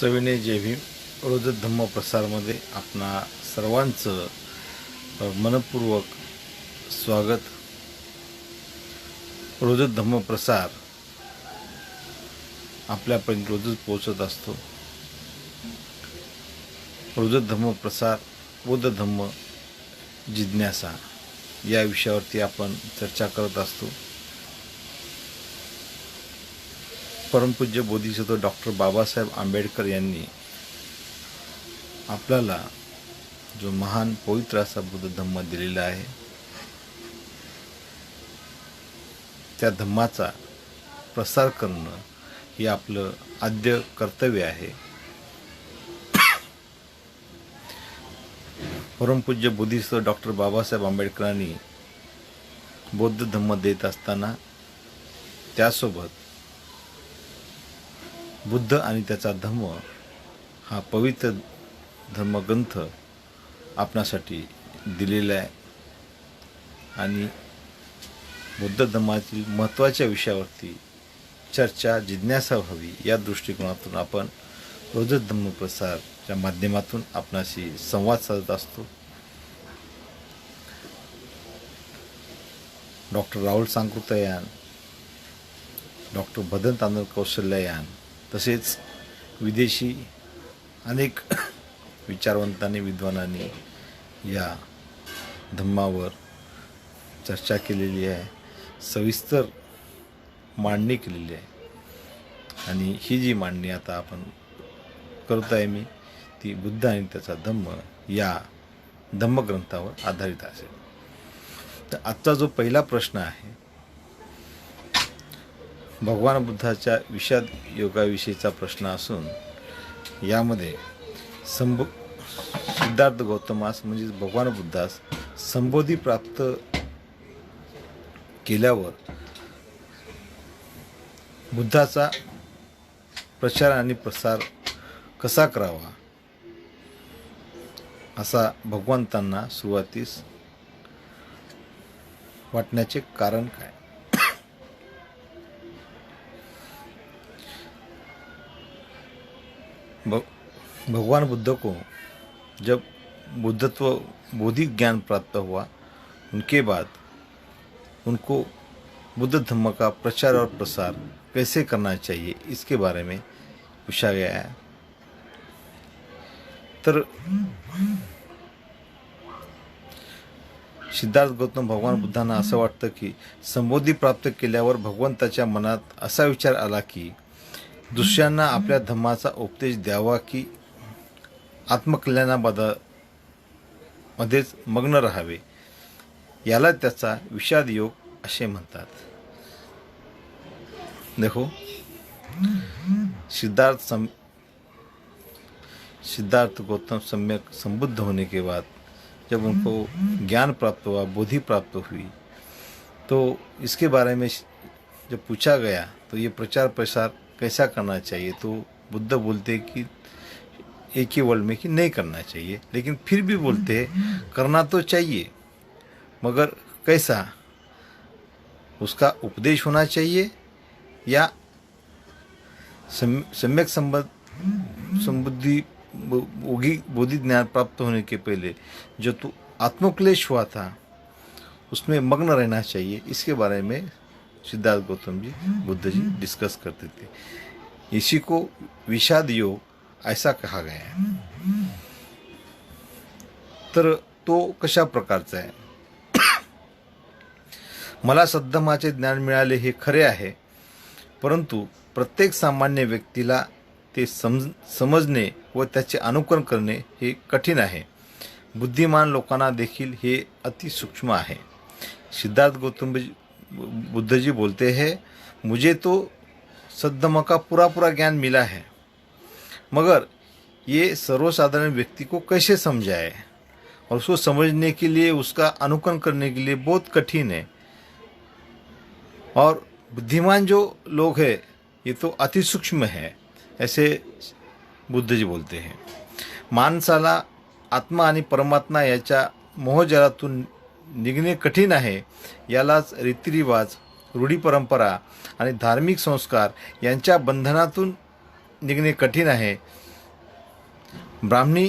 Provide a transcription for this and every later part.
सविनय जय भीम. रोजच धम्म प्रसारमध्ये आपणा सर्वांचं मनपूर्वक स्वागत. रोजच धम्म प्रसार आपल्यापर्यंत रोजच पोहोचत असतो. रोजच धम्म प्रसार बौद्ध धम्म जिज्ञासा या विषयावरती आपण चर्चा करत असतो. परमपूज्य बोधिसत्व डॉक्टर बाबासाहेब आंबेडकर यांनी आपल्याला जो महान पवित्र असा बुद्ध धम्म दिलेला आहे, त्या धम्माचा प्रसार करणं हे आपलं आद्य कर्तव्य आहे. परमपूज्य बोधिसत्व डॉक्टर बाबासाहेब आंबेडकरांनी बौद्ध धम्म देत असताना त्यासोबत बुद्ध आणि त्याचा धम्म हा पवित्र धर्मग्रंथ आपणासाठी दिलेला आहे. आणि बुद्ध धम्मातील महत्त्वाच्या विषयावरती चर्चा जिज्ञासा व्हावी या दृष्टिकोनातून आपण रोजच धम्म प्रसारच्या माध्यमातून आपणाशी संवाद साधत असतो. डॉक्टर राहुल सांकृतयान, डॉक्टर भदन तांदळ कौशल्यायान, तसेच विदेशी अनेक विचारवंतांनी विद्वानांनी या धम्मावर चर्चा केलेली आहे, सविस्तर मांडणी केलेली आहे. आणि ही जी मांडणी आता आपण करत आहे मी, ती बुद्ध आणि त्याचा धम्म या धम्मग्रंथावर आधारित असेल. तर आजचा जो पहिला प्रश्न आहे, भगवान बुद्धाच्या विषाद योगाविषयीचा प्रश्न असून यामध्ये सिद्धार्थ गौतमास म्हणजे भगवान बुद्धास संबोधी प्राप्त केल्यावर बुद्धाचा प्रचार आणि प्रसार कसा करावा असा भगवंतांना सुरुवातीस वाटण्याचे कारण काय. भगवान बुद्ध को जब बुद्धत्व बोधि ज्ञान प्राप्त हुआ, उनके बाद उनको बुद्ध धम्म का प्रचार और प्रसार कैसे करना चाहिए इसके बारे में पूछा गया है. तर सिद्धार्थ गौतम भगवान बुद्धांना असं वाटतं की संबोधी प्राप्त केल्यावर भगवंताच्या मनात असा विचार आला की दुसऱ्यांना आपल्या धम्माचा उपदेश द्यावा की आत्मकल्याणामध्येच मग्न राहावे. याला त्याचा विषाद योग असे म्हणतात. देखो, सिद्धार्थ गौतम सम्यक संबुद्ध होने के बाद जब उनको ज्ञान प्राप्त हुआ, बोधि प्राप्त हुई, तो इसके बारे में जब पूछा गया तो ये प्रचार प्रसार कैसा करना चाहिए, तो बुद्ध बोलते कि एक ही वर्ड में कि नहीं करना चाहिए, लेकिन फिर भी बोलते हैं करना तो चाहिए, मगर कैसा, उसका उपदेश होना चाहिए या सम्यक संबुद्धि बोधि ज्ञान प्राप्त होने के पहले जो तो आत्मक्लेश हुआ था उसमें मग्न रहना चाहिए. इसके बारे में सिद्धार्थ गौतम जी बुद्ध जी डिस्कस करते थे. इसी को विषाद योग ऐसा कहा गया है. तर तो कशा प्रकारचा आहे. मला सद्धम्माचे ज्ञान मिळाले हे खरे आहे, परंतु प्रत्येक सामान्य व्यक्तीला ते समजणे व त्याचे अनुकरण करणे हे कठीण आहे. बुद्धिमान लोकांना देखील हे अतिसूक्ष्म आहे. सिद्धार्थ गौतम बुद्ध जी बोलते हैं, मुझे तो सद्धम्म का पूरा ज्ञान मिला है, मगर ये सर्वसाधारण व्यक्ति को कैसे समझाए और उसको समझने के लिए, उसका अनुकरण करने के लिए बहुत कठिन है. और बुद्धिमान जो लोग हैं ये तो अति सूक्ष्म है, ऐसे बुद्ध जी बोलते हैं. माणसाला आत्मा आणि परमात्मा याच्या मोहजालातून निघणे कठीण आहे. यालाच रीतिरिवाज, रूढी परंपरा आणि धार्मिक संस्कार यांच्या बंधनातून निघणे कठीण आहे. ब्राह्मणी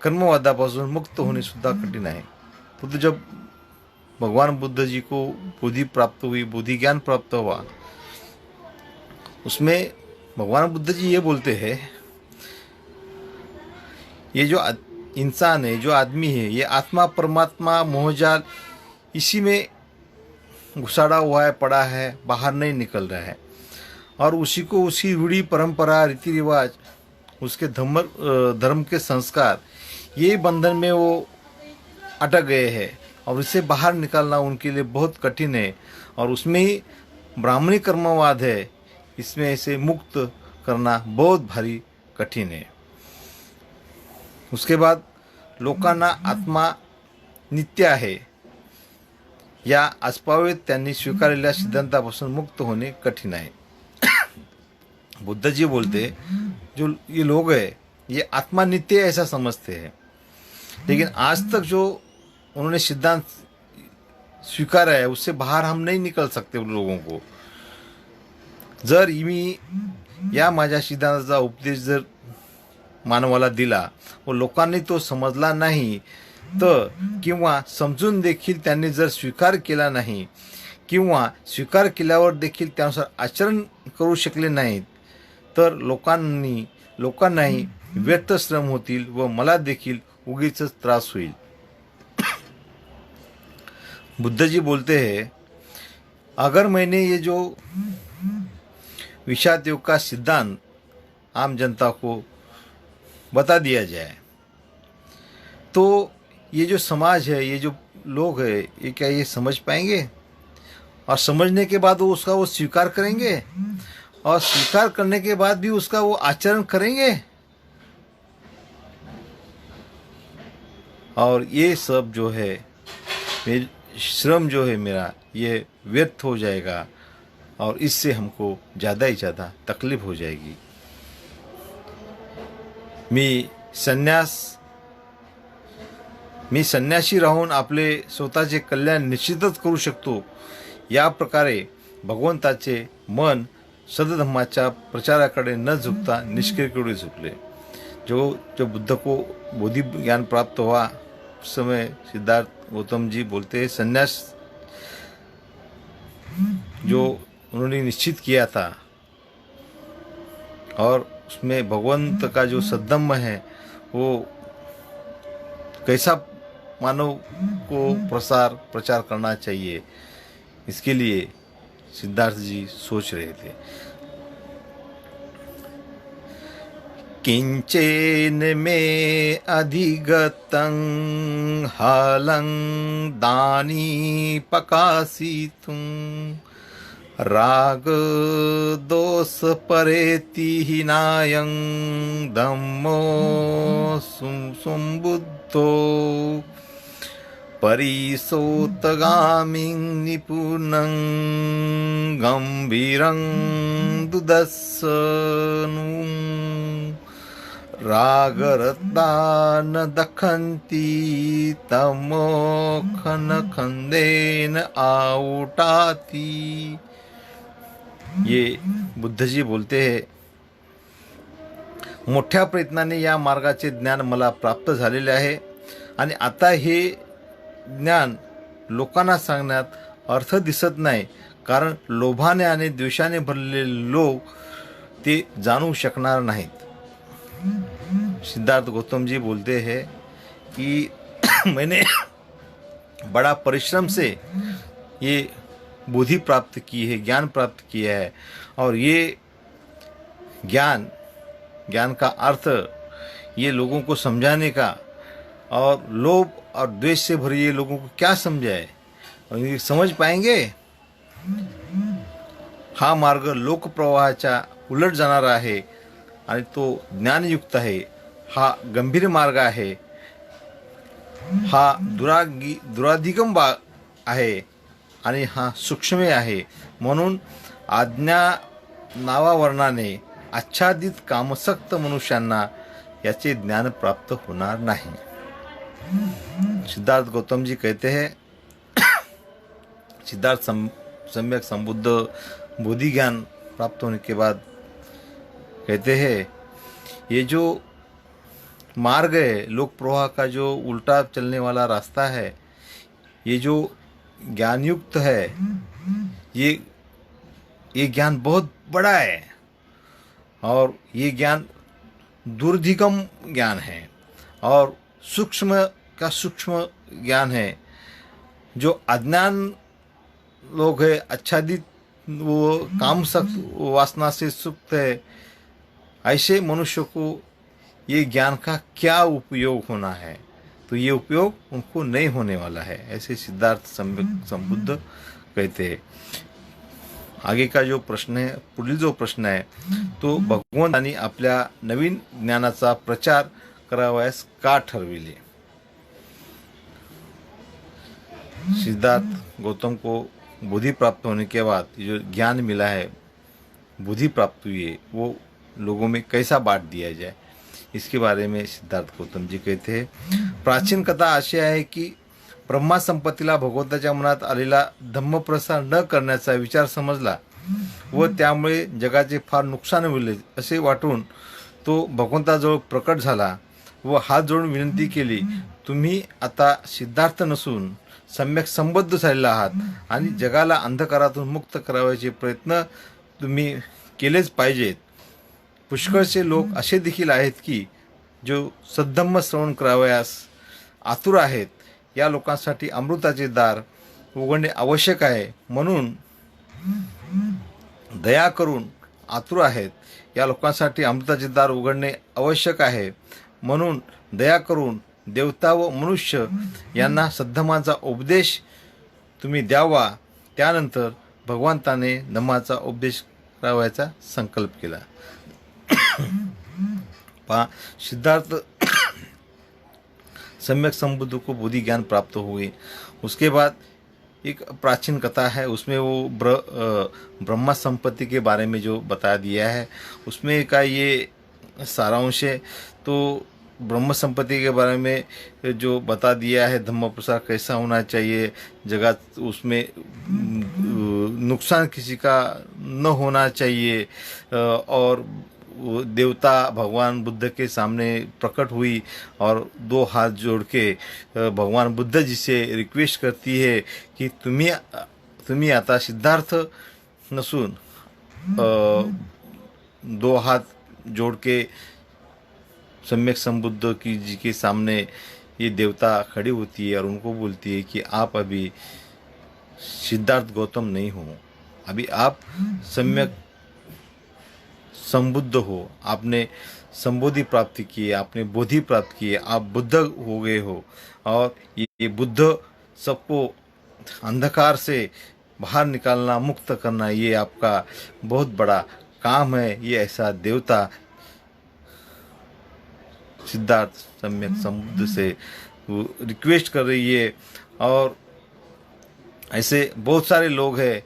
कर्मवादापासून मुक्त होने सुद्धा कठिन आहे। परंतु जब भगवान बुद्ध जी को बोधि प्राप्त हुई, बोधि ज्ञान प्राप्त हुआ, उसमें भगवान बुद्ध जी ये बोलते हैं, ये जो इंसान है, जो आदमी है, ये आत्मा परमात्मा मोहजाल इसी में घुसाड़ा हुआ है, पड़ा है, बाहर नहीं निकल रहा है। और उसी को, उसी रूढ़ी परंपरा, रीति रिवाज, उसके धर्म के संस्कार, ये बंधन में वो अटक गए हैं और इससे बाहर निकलना उनके लिए बहुत कठिन है। और उसमें ही ब्राह्मणी कर्मवाद है, इसमें इसे मुक्त करना बहुत भारी कठिन है। उसके बाद लोकांना आत्मा नित्य आहे या आजपावेत त्यांनी स्वीकारलेल्या सिद्धांतापासून मुक्त होणे कठिन आहे। बुद्ध जी बोलते, जो ये लोग हैं ये आत्मा नित्य ऐसा समझते हैं, लेकिन आज तक जो उन्होंने सिद्धांत स्वीकारा है उससे बाहर हम नहीं निकल सकते। उन लोगों को जर मी या माझ्या सिद्धांताचा उपदेश जर मानवाला दिला व लोकांनी तो समजला नाही तर, किंवा समजून देखील त्यांनी जर स्वीकार केला नाही, किंवा स्वीकार केल्यावर देखील त्यानुसार आचरण करू शकले नाहीत, तर लोकांनाही व्यर्थ श्रम होतील व मला देखील उगीच त्रास होईल। बुद्ध जी बोलते हैं, अगर मैंने ये जो विषाद योग का सिद्धांत आम जनता को बता दिया जाए तो ये जो समाज है, ये जो लोग हैं, ये क्या ये समझ पाएंगे? और समझने के बाद वो उसका स्वीकार करेंगे, और स्वीकार करने के बाद भी उसका वो आचरण करेंगे? और ये सब जो है, श्रम जो है मेरा, ये व्यर्थ हो जाएगा और इससे हमको ज़्यादा ही ज़्यादा तकलीफ हो जाएगी। मी संन्यासी राहून आपले स्वतःचे कल्याण निश्चितच करू शकतो, या प्रकारे भगवंताचे मन सदधम्माच्या प्रचाराकडे न झुकता निष्क्रियकडे झुकले। जो बुद्ध को बोधि ज्ञान प्राप्त हुआ, उस समय सिद्धार्थ गौतम जी बोलते हैं, संन्यास जो उन्होंने निश्चित किया था और उसमें भगवंत का जो सद्धम्म है वो कैसा मानव को प्रचार करना चाहिए, इसके लिए सिद्धार्थ जी सोच रहे थे। किंचेन में अधिगतं हालं दानी पकासितुं राग दोष परेति हिनायं धम्मो सुबुद्धो परिसोतगामिं निपुनं गंभीरं दुदस्सनुं रागरत्तान दखन्ति तमो खनखंदेन आउटाती। ये बुद्ध जी बोलते हैं, मोठ्या प्रयत्नाने या मार्गाचे ज्ञान मला प्राप्त झालेले आहे आणि आता हे ज्ञान लोकांना सांगण्यात अर्थ दिसत नाही, कारण लोभाने आणि द्वेषाने भरलेले लोक ते जाणू शकणार नाहीत। सिद्धार्थ गौतम जी बोलते हैं कि मैंने बड़ा परिश्रम से ये बुद्धि प्राप्त की है, ज्ञान प्राप्त किया है, और ये ज्ञान का अर्थ ये लोगों को समझाने का, और लोभ और द्वेष से भरी ये लोगों को क्या समझाए, और ये समझ पाएंगे? हा मार्ग लोक प्रवाहाच्या उलट जाणारा आहे आणि तो ज्ञानयुक्त आहे। हा गंभीर मार्ग आहे, हा दुराधिगम आहे आणि हा सूक्ष्म आहे। म्हणून आज्ञा नावावरणाने आच्छादित कामसक्त मनुष्यांना याचे ज्ञान प्राप्त होणार नाही। सिद्धार्थ गौतम जी कहते हैं, सिद्धार्थ सम्यक संबुद्ध बोधि ज्ञान प्राप्त होने के बाद कहते हैं, ये जो मार्ग है, लोक प्रवाह का जो उल्टा चलने वाला रास्ता है, ये जो ज्ञानयुक्त है, ये ये ज्ञान बहुत बड़ा है और ये ज्ञान दुर्धिगम ज्ञान है और सूक्ष्म का सूक्ष्म ज्ञान है। जो अज्ञान लोग है, आच्छादित, वो काम वासना से सुप्त है, ऐसे मनुष्य को ये ज्ञान का क्या उपयोग होना है, तो ये उपयोग उनको नहीं होने वाला है, ऐसे सिद्धार्थ संबुद्ध कहते हैं। आगे का जो प्रश्न है, पुढील जो प्रश्न आहे, तो भगवंतांनी आपल्या नवीन ज्ञानाचा प्रचार करावयास का ठरविले? सिद्धार्थ गौतम को बुद्धि प्राप्त होने के बाद जो ज्ञान मिला है, बुद्धि प्राप्त हुई है, वो लोगों में कैसा बांट दिया जाए, इसके बारे में सिद्धार्थ गौतम जी कहते हैं। प्राचीन कथा अशी आहे की ब्रह्मा संपत्तीला भगवंताच्या मनात आलेला धम्मप्रसार न करण्याचा विचार समजला व त्यामुळे जगाचे फार नुकसान होईल असे वाटून तो भगवंताजवळ प्रकट झाला व हात जोडून विनंती केली, तुम्ही आता सिद्धार्थ नसून सम्यक संबद्ध झालेला आहात आणि जगाला अंधकारातून मुक्त करावयाचे प्रयत्न तुम्ही केलेच पाहिजेत। पुष्कळसे लोक असे देखील आहेत की जो सद्धम्म श्रवण करावयास आतुर आहेत, या लोकांसाठी अमृताचे दार उघडणे आवश्यक आहे, म्हणून दया करून आतुर आहेत, या लोकांसाठी अमृताचे दार उघडणे आवश्यक आहे, म्हणून दया करून देवता व मनुष्य यांना सद्धम्माचा उपदेश तुम्ही द्यावा। त्यानंतर भगवंताने धम्माचा उपदेश करावयाचा संकल्प केला। पहा, सिद्धार्थ सम्यक संबुद्ध को बुद्धि ज्ञान प्राप्त हुए। उसके बाद एक प्राचीन कथा है, उसमें वो ब्रह्मा संपत्ति के बारे में जो बता दिया है, उसमें का ये सारांश है। तो ब्रह्म संपत्ति के बारे में जो बता दिया है, धम्म प्रसार कैसा होना चाहिए, जगत उसमें नुकसान किसी का न होना चाहिए, और देवता भगवान बुद्ध के सामने प्रकट हुई और दो हाथ जोड़ के भगवान बुद्ध जी से रिक्वेस्ट करती है कि तुम्ही आता सिद्धार्थ नसून दो हाथ जोड़ के सम्यक संबुद्ध की जी के सामने ये देवता खड़ी होती है और उनको बोलती है कि आप अभी सिद्धार्थ गौतम नहीं हो, अभी आप सम्यक संबुद्ध हो, आपने संबोधि प्राप्त की है, आपने बोधि प्राप्त की है, आप बुद्ध हो गए हो, और ये बुद्ध सबको अंधकार से बाहर निकालना, मुक्त करना, ये आपका बहुत बड़ा काम है। ये ऐसा देवता सिद्धार्थ सम्यक संबुद्ध से रिक्वेस्ट कर रही है। और ऐसे बहुत सारे लोग हैं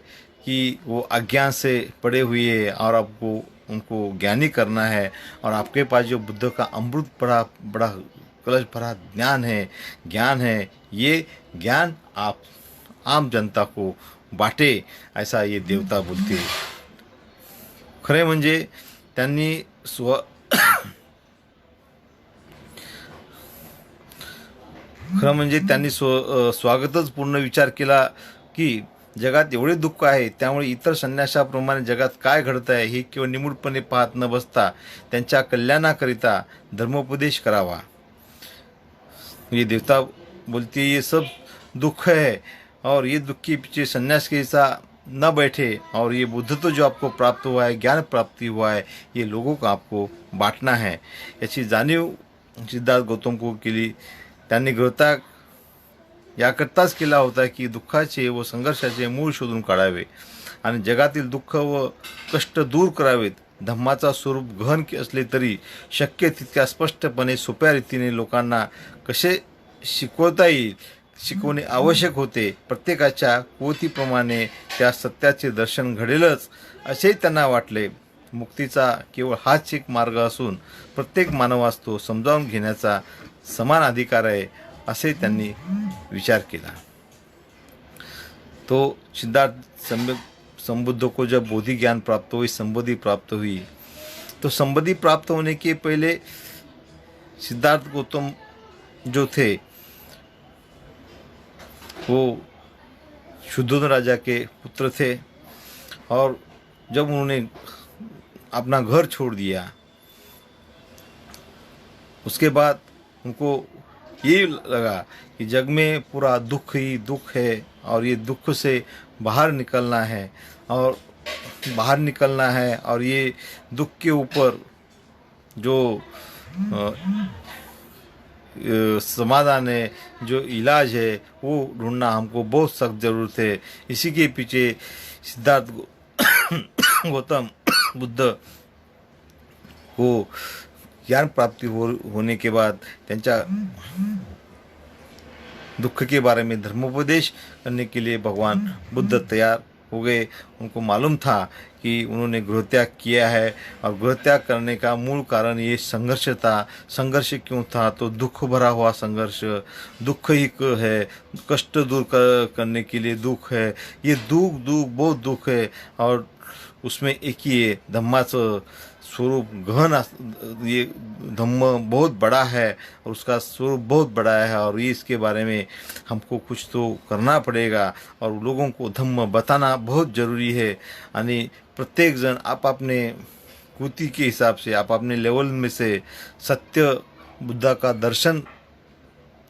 कि वो अज्ञान से पड़े हुए हैं और आपको उनको ज्ञानी करना है, और आपके पास जो बुद्ध का अमृत बड़ा कलश भरा ज्ञान है, ये ज्ञान आप आम जनता को बाटे, ऐसा ये देवता बोलते। खरे म्हणजे त्यांनी स्वागतच पूर्ण विचार केला की जगात एवढे दुःख आहे, त्यामुळे इतर संन्याशाप्रमाणे जगात काय घडत आहे हे केवळ निमूळपणे पाहत न बसता त्यांच्या कल्याणाकरिता धर्मोपदेश करावा। ये देवता बोलती है, ये सब दुख है और ये दुख के पीछे संन्यास के ऐसा न बैठे, और ये बुद्धत्व जो आपको प्राप्त हुआ है, ज्ञान प्राप्ति हुआ है, ये लोगों को आपको बांटना है। याची जाणीव सिद्धार्थ गौतम को केली। त्यांनी गृहत्याग याकरताच केला होता की दुःखाचे व संघर्षाचे मूळ शोधून काढावे आणि जगातील दुःख व कष्ट दूर करावेत। धम्माचा स्वरूप गहन असले तरी शक्य तितक्या स्पष्टपणे सोप्या रीतीने लोकांना कसे शिकवता येईल शिकवणे आवश्यक होते। प्रत्येकाच्या कुवतीप्रमाणे त्या सत्याचे दर्शन घडेलच असे त्यांना वाटले। मुक्तीचा केवळ हाच एक मार्ग असून प्रत्येक मानवास तो समजावून घेण्याचा समान अधिकार आहे, असे त्यांनी विचार केला। तो सिद्धार्थ सम्यक संबुद्ध को जब बोधि ज्ञान प्राप्त हुई, संबोधि प्राप्त हुई, तो संबोधि प्राप्त होने के पहले सिद्धार्थ गौतम जो थे वो शुद्धोधन राजा के पुत्र थे, और जब उन्होंने अपना घर छोड़ दिया उसके बाद उनको ये लगा कि जग में पूरा दुख ही दुख है और ये दुख से बाहर निकलना है, और ये दुख के ऊपर जो समाधान है, जो इलाज है, वो ढूंढना हमको बहुत सख्त ज़रूरत है। इसी के पीछे सिद्धार्थ गौतम बुद्ध को ज्ञान प्राप्ति होने के बाद त्यांच्या दुख के बारे में धर्मोपदेश करने के लिए भगवान बुद्ध तैयार हो गए। उनको मालूम था कि उन्होंने गृहत्याग किया है, और गृहत्याग करने का मूल कारण ये संघर्ष था। संघर्ष क्यों था? तो दुख भरा हुआ संघर्ष, दुख ही है, कष्ट दूर करने के लिए दुख है। ये दुख बहुत दुख है, और उसमें एक ही है धम्माचं स्वरूप गहन, ये धम्म बहुत बड़ा है और उसका स्वरूप बहुत बड़ा है, और ये इसके बारे में हमको कुछ तो करना पड़ेगा और लोगों को धम्म बताना बहुत ज़रूरी है। आणि प्रत्येक जण आप अपने कृति के हिसाब से, आप अपने लेवल में से सत्य बुद्धा का दर्शन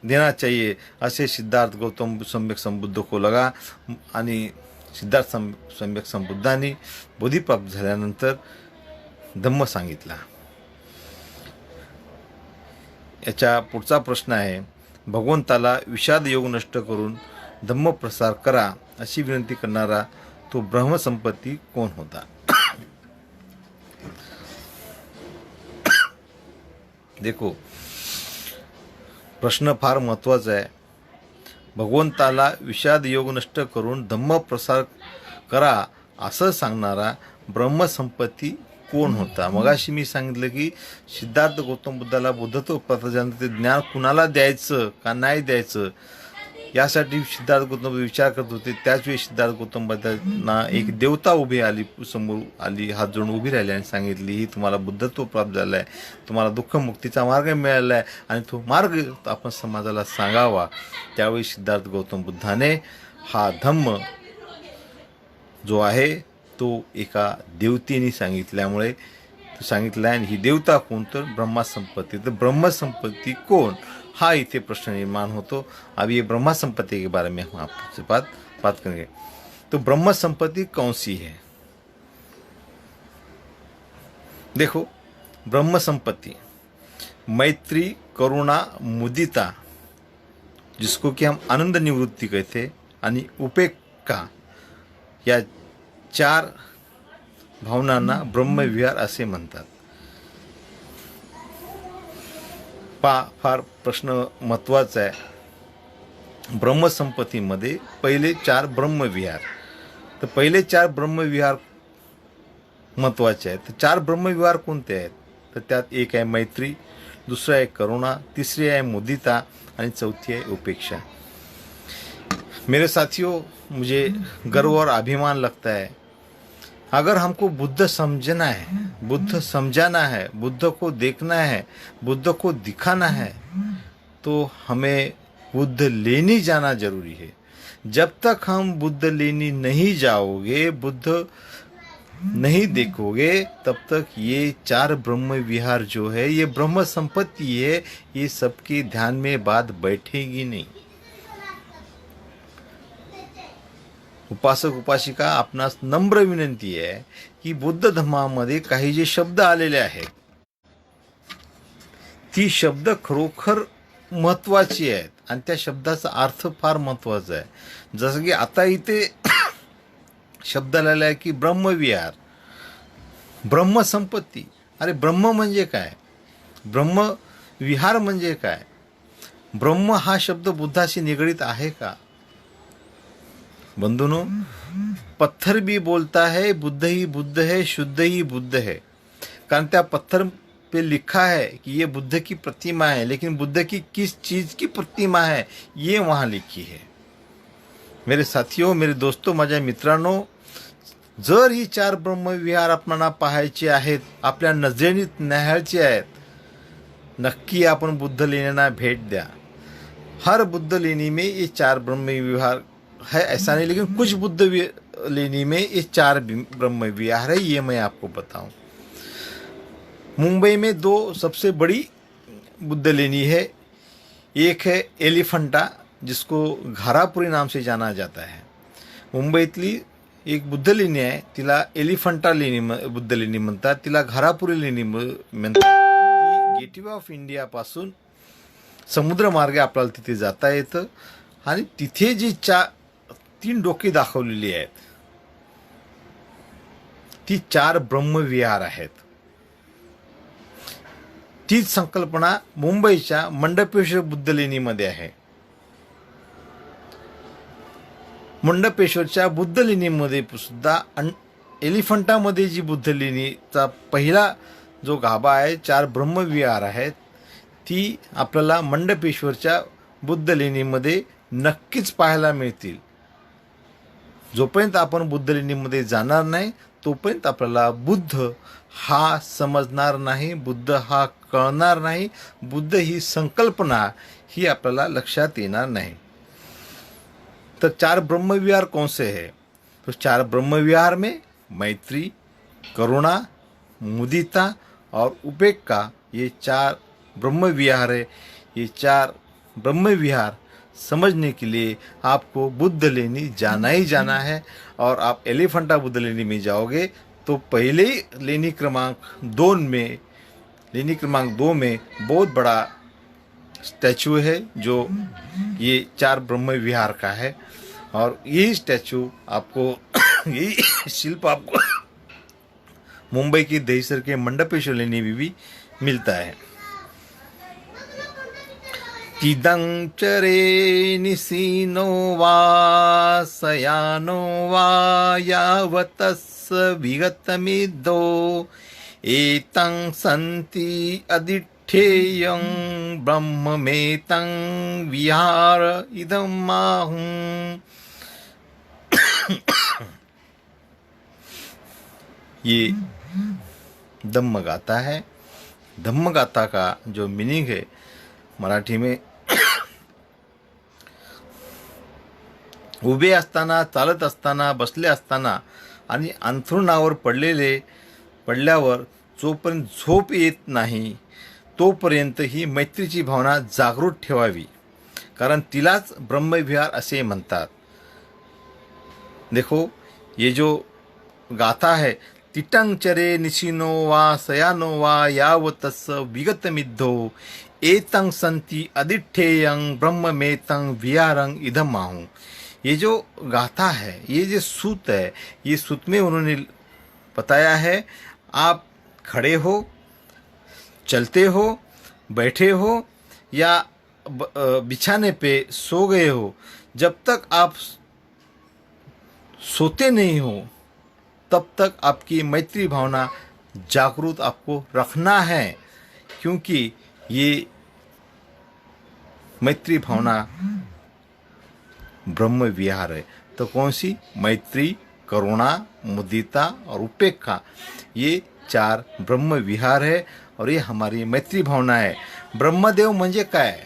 देना चाहिए, असे सिद्धार्थ गौतम सम्यक संबुद्ध को लगा। आणि सिद्धार्थ सम्यक संबुद्धांनी बोधिप्राप्त झाल्यानंतर धम्म सांगितला। याचा पुढचा प्रश्न आहे, भगवंताला विषाद योग नष्ट करून धम्म प्रसार करा अशी विनंती करणारा तो ब्रह्मसंपत्ती कोण होता? देखो, प्रश्न फार महत्त्वाचा आहे। भगवंताला विषाद योग नष्ट करून धम्म प्रसार करा असं सांगणारा ब्रह्मसंपत्ती कोण होता? मगाशी मी सांगितलं की सिद्धार्थ गौतम बुद्धाला बुद्धत्व प्राप्त ते ज्ञान कुणाला द्यायचं का नाही द्यायचं यासाठी सिद्धार्थ गौतम विचार करत होते। त्याच वेळी सिद्धार्थ गौतम बुद्धांना एक देवता उभी आली, समोर आली, हात जोडून उभी राहिली आणि सांगितली, ही तुम्हाला बुद्धत्व प्राप्त झालं आहे, तुम्हाला दुःख मुक्तीचा मार्ग मिळाला आहे आणि तो मार्ग आपण समाजाला सांगावा। त्यावेळी सिद्धार्थ गौतम बुद्धाने हा धम्म जो आहे तो एका देवतेने सांगितल्यामुळे सांगितलं, आणि ही देवता कोण? तर ब्रह्मसंपत्ती। तर ब्रह्मसंपत्ती कोण हा इथे प्रश्न निर्माण होतो। अभी ये ब्रह्मसंपत्ति के बारे में हम आपसे बात करेंगे। तो ब्रह्मसंपत्ति कौन सी है? देखो, ब्रह्मसंपत्ति मैत्री, करुणा, मुदिता, जिसको कि हम आनंद निवृत्ति कहते, आणि उपेक्षा, या चार भावनांना ब्रह्मविहार असे म्हणतात। फार प्रश्न महत्त्वाचा आहे। ब्रह्मसंपत्तीमध्ये पहिले चार ब्रह्मविहार, तर पहिले चार ब्रह्मविहार महत्त्वाचे आहेत। तर चार ब्रह्मविहार कोणते आहेत? तर त्यात एक आहे मैत्री, दुसरा आहे करुणा, तीसरी है मुदिता और चौथी है उपेक्षा। मेरे साथियों, मुझे गर्व और अभिमान लगता है, अगर हमको बुद्ध समझना है, बुद्ध समझाना है, बुद्ध को देखना है, बुद्ध को दिखाना है, तो हमें बुद्ध लेनी जाना जरूरी है। जब तक हम बुद्ध लेनी नहीं जाओगे, बुद्ध नहीं देखोगे, तब तक ये चार ब्रह्म विहार जो है, ये ब्रह्म संपत्ति है, ये सबके ध्यान में बात बैठेगी नहीं। उपासक उपासिका, आपणास नम्र विनंती आहे की बुद्ध धर्मामध्ये काही जे शब्द आलेले आहेत, ती शब्द खरोखर महत्त्वाची आहेत आणि त्या शब्दाचा अर्थ फार महत्त्वाचा आहे। जसं की आता इथे शब्द आलेला आहे की ब्रह्मविहार, ब्रह्मसंपत्ती। अरे ब्रह्म म्हणजे काय? ब्रह्मविहार म्हणजे काय? ब्रह्म हा शब्द बुद्धाशी निगडित आहे का? बंधुओं, पत्थर भी बोलता है बुद्ध ही बुद्ध है, शुद्ध ही बुद्ध है। कारण त्या पत्थर पे लिखा है कि ये बुद्ध की प्रतिमा है, लेकिन बुद्ध की किस चीज की प्रतिमा है ये वहां लिखी है। मेरे साथियों, मेरे दोस्तों, माझ्या मित्रांनो, जर ही चार ब्रह्मविहार आपल्याला पाहायचे आहेत, आपल्या नजरेने न्याहाळचे आहेत, नक्की आपण बुद्ध लेण्यांना भेट द्या। हर बुद्ध लेनी में ये 4 ब्रह्म विहार है ऐसा नहीं, लेकिन कुछ बुद्ध लेनी में ये 4 ब्रह्म विहार है, ये मैं आपको बताऊं। मुंबई में 2 सबसे बड़ी बुद्ध लेनी है। एक है एलिफंटा, जिसको घारापुरी नाम से जाना जाता है। मुंबईतली एक बुद्ध लेणी आहे, तिला एलिफंटा लेणी बुद्ध लेणी म्हणतात, तिला घारापुरी लेणी म्हणतात। ती गेटवे ऑफ इंडिया पासून समुद्रमार्गे आपल्याला तिथे जाता येतं आणि तिथे जी 3 डोके दाखवलेली आहेत ती 4 ब्रह्मविहार आहेत। तीच संकल्पना मुंबईच्या मंडपेश्वर बुद्ध लेणीमध्ये आहे। मंडपेश्वरच्या बुद्ध लेणीमध्ये सुद्धा एलिफंटामध्ये जी बुद्ध लेणीचा पहिला जो गाभा आहे, 4 ब्रह्मविहार आहेत, ती आपल्याला मंडपेश्वरच्या बुद्ध लेणीमध्ये नक्कीच पाहायला मिळतील। जोपर्यंत आपण बुद्ध लेणीमध्ये जाणार नाही तोपर्यंत आपल्याला बुद्ध हा समजणार नाही, बुद्ध हा कळणार नाही, बुद्ध ही संकल्पना ही आपल्याला लक्षात येणार नाही। तो 4 ब्रह्मविहार कौन से है? तो 4 ब्रह्मविहार में मैत्री, करुणा, मुदिता और उपेक्षा, ये 4 ब्रह्मविहार है। ये 4 ब्रह्मविहार समझने के लिए आपको बुद्ध लेनी जाना ही जाना है। और आप एलिफंटा बुद्ध लेनी में जाओगे तो पहले लेनी क्रमांक 2 में बहुत बड़ा स्टैचू है जो ये 4 ब्रह्म विहार का है। और यही स्टैचू आपको यही शिल्प आपको मुंबई की दहीसर के मंडपेश्वर लेनी में भी मिलता है। तिदं चरे निसीनो वा सयानो वा यावतस् विगतमिद्धो एतं सन्ति अदिठेयं ब्रह्ममेतं विहार इदं माहुं। ये धम्मगाथा है। धम्मगाथा का जो मीनिंग है मराठी में, उभे असताना, चालत असताना, बसले असताना आणि अंथरुणावर पडल्यावर जोपर्यंत झोप येत नाही तोपर्यंत ही मैत्रीची भावना जागृत ठेवावी, कारण तिलाच ब्रह्मविहार असे म्हणतात। देखो ये जो गाथा है, तिटं चरे निशिनो वा सयानो वा यावतस् विगतमिद्धो एतं सन्ति अदिठेयं ब्रह्ममेतं विहारं इदं माहुं। ये जो गाथा है, ये जो सूत है, ये सूत में उन्होंने बताया है, आप खड़े हो, चलते हो, बैठे हो या बिछाने पे सो गए हो, जब तक आप सोते नहीं हो तब तक आपकी मैत्री भावना जागरूक आपको रखना है, क्योंकि ये मैत्री भावना ब्रह्म विहार है। तो कौन सी? मैत्री, करुणा, मुदिता और उपेक्षा, ये 4 ब्रह्म विहार है और ये हमारी मैत्री भावना है। ब्रह्मदेव म्हणजे काय?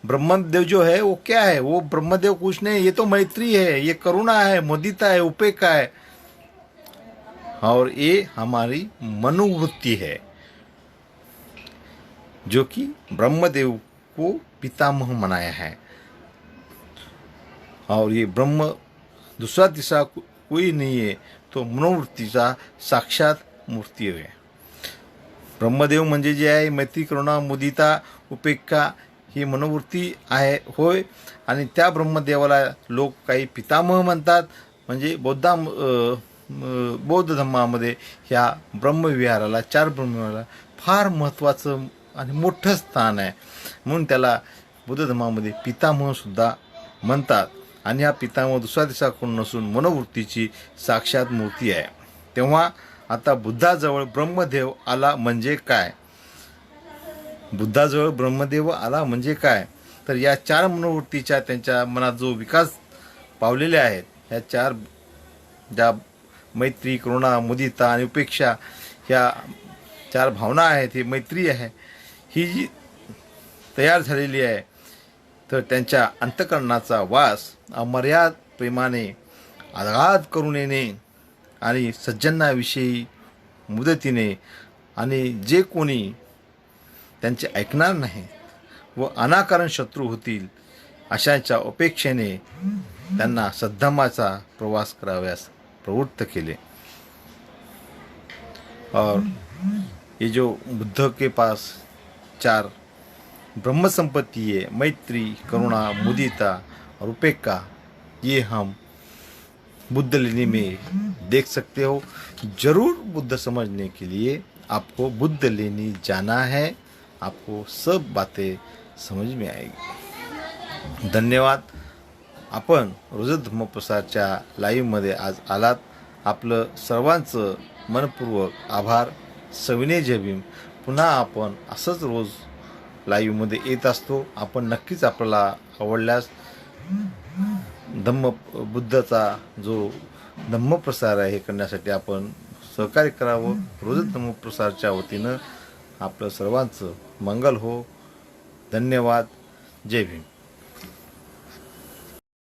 ब्रह्मदेव जो है वो क्या है? वो ब्रह्मदेव कुछ नहीं, ये तो मैत्री है, ये करुणा है, मुदिता है, उपेक्षा है, और ये हमारी मनोवृत्ति है, जो कि ब्रह्मदेव को पितामह मनाया है। और ये ब्रह्म दूसरा तीसरा कोई नहीं है, तो मनोवृत्तीचा साक्षात मूर्ती है। ब्रह्मदेव म्हणजे जे आहे मैत्री, करुणा, मुदिता, उपेक्षा ही मनोवृत्ती आहे होय। आणि त्या ब्रह्मदेवाला लोक काही पितामह म्हणतात। म्हणजे बौद्ध धर्मामध्ये ह्या ब्रह्मविहाराला, 4 ब्रह्मविहाराला फार महत्त्वाचं आणि मोठं स्थान आहे, म्हणून त्याला बुद्ध धर्मामध्ये पितामह सुद्धा म्हणतात। आणि हा पितामह दुसरा दिसा कोण नसून मनोवृत्तीची साक्षात मूर्ती आहे। तेव्हा आता बुद्धाजवळ ब्रह्मदेव आला म्हणजे काय? बुद्धाजवळ ब्रह्मदेव आला म्हणजे काय? तर या 4 मनोवृत्तीच्या त्यांच्या मनात जो विकास पावलेले आहेत, ह्या 4 ज्या मैत्री, करुणा, मुदिता आणि उपेक्षा ह्या 4 भावना आहेत, ही मैत्री आहे, ही जी तयार झालेली आहे, तर त्यांच्या अंतःकरणाचा वास अमर्याद प्रेमाने आघात करुणेने आणि सज्जनाविषयी मुदतीने आणि जे कोणी त्यांचे ऐकणार नाही व अनाकारण शत्रू होतील अशांच्या अपेक्षेने त्यांना सद्धम्माचा प्रवास कराव्यास प्रवृत्त केले। और ये जो बुद्ध के पास 4 ब्रह्म संपत्ति है, मैत्री, करुणा, मुदिता और उपेक्षा, ये हम बुद्ध लेनी में देख सकते हो। जरूर बुद्ध समझने के लिए आपको बुद्ध लेनी जाना है, आपको सब बातें समझ में आएगी। धन्यवाद। आपण रोजत धम्मप्रसारच्या लाईव्हमध्ये आज आलात, आपलं सर्वांचं मनपूर्वक आभार। सविनय जय भीम। पुन्हा आपण असंच रोज लाईव्हमध्ये येत असतो। आपण नक्कीच आपल्याला आवडल्यास बुद्धाचा जो धम्मप्रसार आहे हे करण्यासाठी आपण सहकार्य करावं। रोजत धम्मप्रसारच्या वतीनं आपलं सर्वांचं मंगल हो। धन्यवाद। जय भीम।